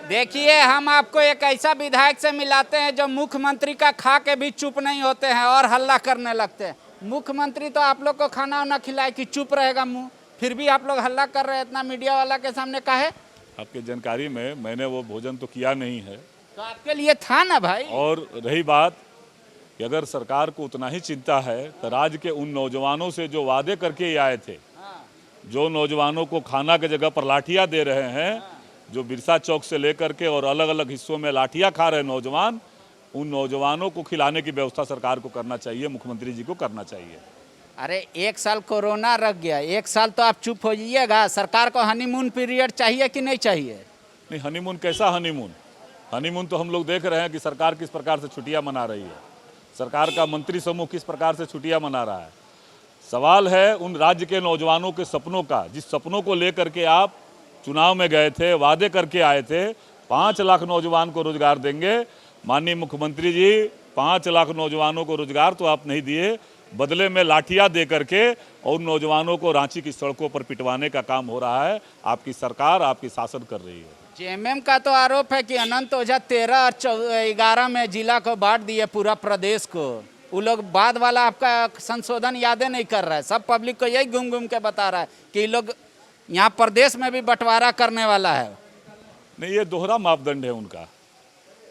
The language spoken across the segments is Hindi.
देखिए, हम आपको एक ऐसा विधायक से मिलाते हैं जो मुख्यमंत्री का खा के भी चुप नहीं होते हैं और हल्ला करने लगते हैं। मुख्यमंत्री तो आप लोग को खाना वाना खिलाए कि चुप रहेगा मुंह, फिर भी आप लोग हल्ला कर रहे हैं इतना मीडिया वाला के सामने। काहे? आपकी जानकारी में मैंने वो भोजन तो किया नहीं है। तो आपके लिए था ना भाई। और रही बात कि अगर सरकार को उतना ही चिंता है तो राज्य के उन नौजवानों से जो वादे करके ये आए थे, जो नौजवानों को खाना की जगह पर लाठियां दे रहे हैं, जो बिरसा चौक से लेकर के और अलग अलग हिस्सों में लाठियां खा रहे नौजवान, उन नौजवानों को खिलाने की व्यवस्था सरकार को करना चाहिए, मुख्यमंत्री जी को करना चाहिए। अरे 1 साल कोरोना रख गया, 1 साल तो आप चुप हो जाइएगा। सरकार को हनीमून पीरियड चाहिए कि नहीं चाहिए? नहीं, हनीमून कैसा हनीमून? हनीमून तो हम लोग देख रहे हैं कि सरकार किस प्रकार से छुट्टियां मना रही है, सरकार का मंत्री समूह किस प्रकार से छुट्टियां मना रहा है। सवाल है उन राज्य के नौजवानों के सपनों का, जिस सपनों को लेकर के आप चुनाव में गए थे, वादे करके आए थे। 5 लाख नौजवान को रोजगार देंगे। माननीय मुख्यमंत्री जी, 5 लाख नौजवानों को रोजगार तो आप नहीं दिए, बदले में लाठियां दे करके और नौजवानों को रांची की सड़कों पर पिटवाने का काम हो रहा है। आपकी सरकार, आपकी शासन कर रही है। जेएमएम का तो आरोप है कि अनंत ओझा 13 और 11 में जिला को बांट दिए, पूरा प्रदेश को। वो लोग बाद वाला आपका संशोधन यादें नहीं कर रहा है। सब पब्लिक को यही घूम घूम के बता रहा है कि ये लोग यहाँ प्रदेश में भी बंटवारा करने वाला है। नहीं, ये दोहरा मापदंड है उनका।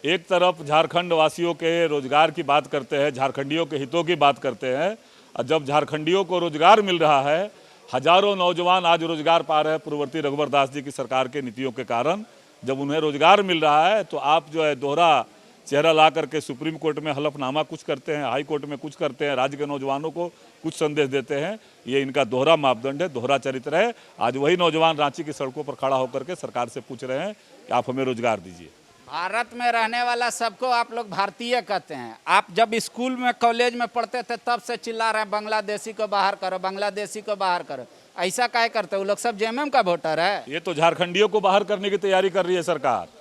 एक तरफ झारखंड वासियों के रोजगार की बात करते हैं, झारखंडियों के हितों की बात करते हैं, और जब झारखंडियों को रोजगार मिल रहा है, हजारों नौजवान आज रोजगार पा रहे हैं पूर्ववर्ती रघुवर दास जी की सरकार के नीतियों के कारण। जब उन्हें रोजगार मिल रहा है तो आप जो है दोहरा चेहरा ला करके सुप्रीम कोर्ट में हलफनामा कुछ करते हैं, हाई कोर्ट में कुछ करते हैं, राज्य के नौजवानों को कुछ संदेश देते हैं। ये इनका दोहरा मापदंड है, दोहरा चरित्र है। आज वही नौजवान रांची की सड़कों पर खड़ा होकर के सरकार से पूछ रहे हैं कि आप हमें रोजगार दीजिए। भारत में रहने वाला सबको आप लोग भारतीय कहते हैं। आप जब स्कूल में कॉलेज में पढ़ते थे तब से चिल्ला रहे हैं बांग्लादेशी को बाहर करो, बांग्लादेशी को बाहर करो। ऐसा काहे करते? वो लोग सब जेएमएम का वोटर है। ये तो झारखंडियों को बाहर करने की तैयारी कर रही है सरकार।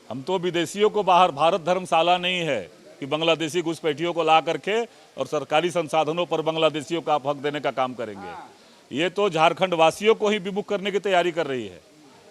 हम तो विदेशियों को बाहर, भारत धर्मशाला नहीं है कि बांग्लादेशी घुसपैठियों को ला करके और सरकारी संसाधनों पर बांग्लादेशियों का हक देने का काम करेंगे। ये तो झारखंड वासियों को ही विमुख करने की तैयारी कर रही है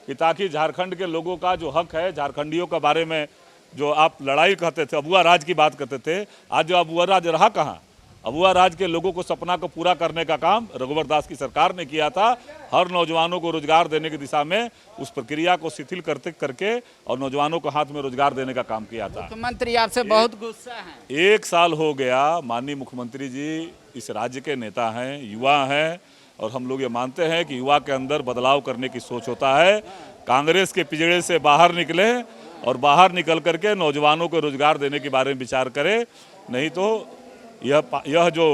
कि ताकि झारखंड के लोगों का जो हक है, झारखंडियों के बारे में जो आप लड़ाई कहते थे, अबुआ राज की बात करते थे, आज जो अबुआ राज रहा कहाँ? अबुआ राज के लोगों को सपना को पूरा करने का काम रघुवर दास की सरकार ने किया था। हर नौजवानों को रोजगार देने की दिशा में उस प्रक्रिया को शिथिल करके और नौजवानों को हाथ में रोजगार देने का काम किया था। मुख्यमंत्री आपसे बहुत गुस्सा है। 1 साल हो गया। माननीय मुख्यमंत्री जी इस राज्य के नेता हैं, युवा हैं, और हम लोग ये मानते हैं कि युवा के अंदर बदलाव करने की सोच होता है। कांग्रेस के पिंजड़े से बाहर निकले और बाहर निकल करके नौजवानों को रोजगार देने के बारे में विचार करें। नहीं तो यह जो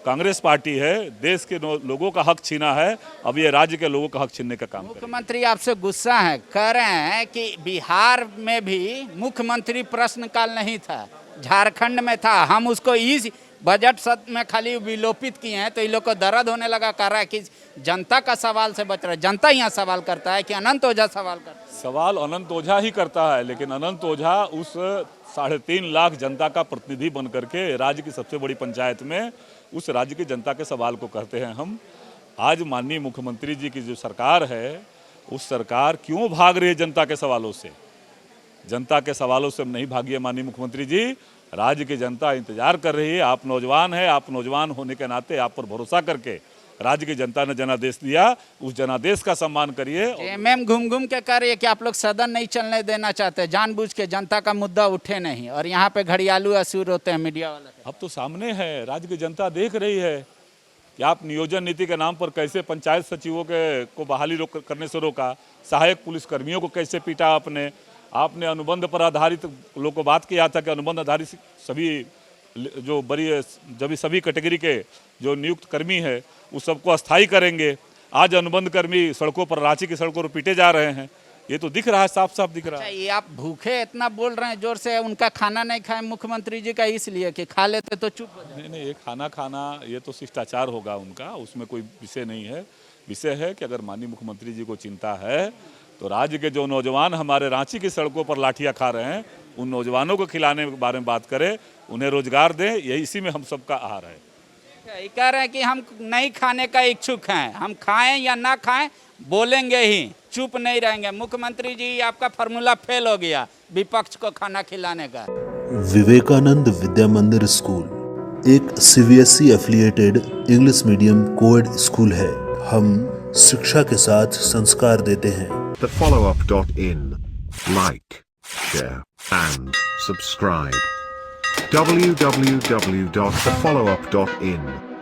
कांग्रेस पार्टी है, देश के लोगों का हक छीना है, अब ये राज्य के लोगों का हक छीनने का काम। मुख्यमंत्री आपसे गुस्सा है, कह रहे हैं कि बिहार में भी मुख्यमंत्री प्रश्नकाल नहीं था, झारखंड में था। हम उसको इस बजट सत्र में खाली विलोपित किए हैं, तो इन लोग को दर्द होने लगा। कह रहा है कि जनता का सवाल से बच रहा है। जनता यहाँ सवाल करता है कि अनंत ओझा सवाल करता है? सवाल अनंत ओझा ही करता है, लेकिन अनंत ओझा उस 3.5 लाख जनता का प्रतिनिधि बन करके राज्य की सबसे बड़ी पंचायत में उस राज्य की जनता के सवाल को कहते हैं हम। आज माननीय मुख्यमंत्री जी की जो सरकार है, उस सरकार क्यों भाग रही है जनता के सवालों से? जनता के सवालों से नहीं भागी है माननीय मुख्यमंत्री जी। राज्य की जनता इंतजार कर रही है। आप नौजवान हैं, आप नौजवान होने के नाते आप पर भरोसा करके राज्य की जनता ने जनादेश दिया, उस जनादेश का सम्मान करिए। जेएमएम घूम घूम के कह रही है कि आप लोग सदन नहीं चलने देना चाहते, जानबूझ के जनता का मुद्दा उठे नहीं, और यहाँ पे घड़ियालू असुर होते हैं मीडिया वाले। अब तो सामने है, राज्य की जनता देख रही है कि आप नियोजन नीति के नाम पर कैसे पंचायत सचिवों को बहाली करने से रोका, सहायक पुलिसकर्मियों को कैसे पीटा आपने अनुबंध पर आधारित लोगों को बात किया था कि अनुबंध आधारित सभी जो सभी कैटेगरी के जो नियुक्त कर्मी है उस सबको अस्थायी करेंगे। आज अनुबंध कर्मी सड़कों पर, रांची की सड़कों पर पीटे जा रहे हैं। ये तो दिख रहा है, साफ साफ दिख रहा है। ये आप भूखे इतना बोल रहे हैं जोर से, उनका खाना नहीं खाए मुख्यमंत्री जी का, इसलिए कि खा लेते तो चुप हो जाए। नहीं, ये खाना ये तो शिष्टाचार होगा उनका, उसमें कोई विषय नहीं है। विषय है कि अगर माननीय मुख्यमंत्री जी को चिंता है तो राज्य के जो नौजवान हमारे रांची की सड़कों पर लाठियां खा रहे हैं, उन नौजवानों को खिलाने के बारे में बात करें, उन्हें रोजगार दें। यही इसी में हम सबका आहार है। कह रहे हैं कि हम नहीं खाने का इच्छुक हैं, हम खाएं या ना खाएं बोलेंगे ही, चुप नहीं रहेंगे। मुख्यमंत्री जी आपका फार्मूला फेल हो गया विपक्ष को खाना खिलाने का। विवेकानंद विद्या मंदिर स्कूल एक CBSE affiliated English medium coed school है। हम शिक्षा के साथ संस्कार देते हैं। thefollowup.in. Like, share, and subscribe. www.thefollowup.in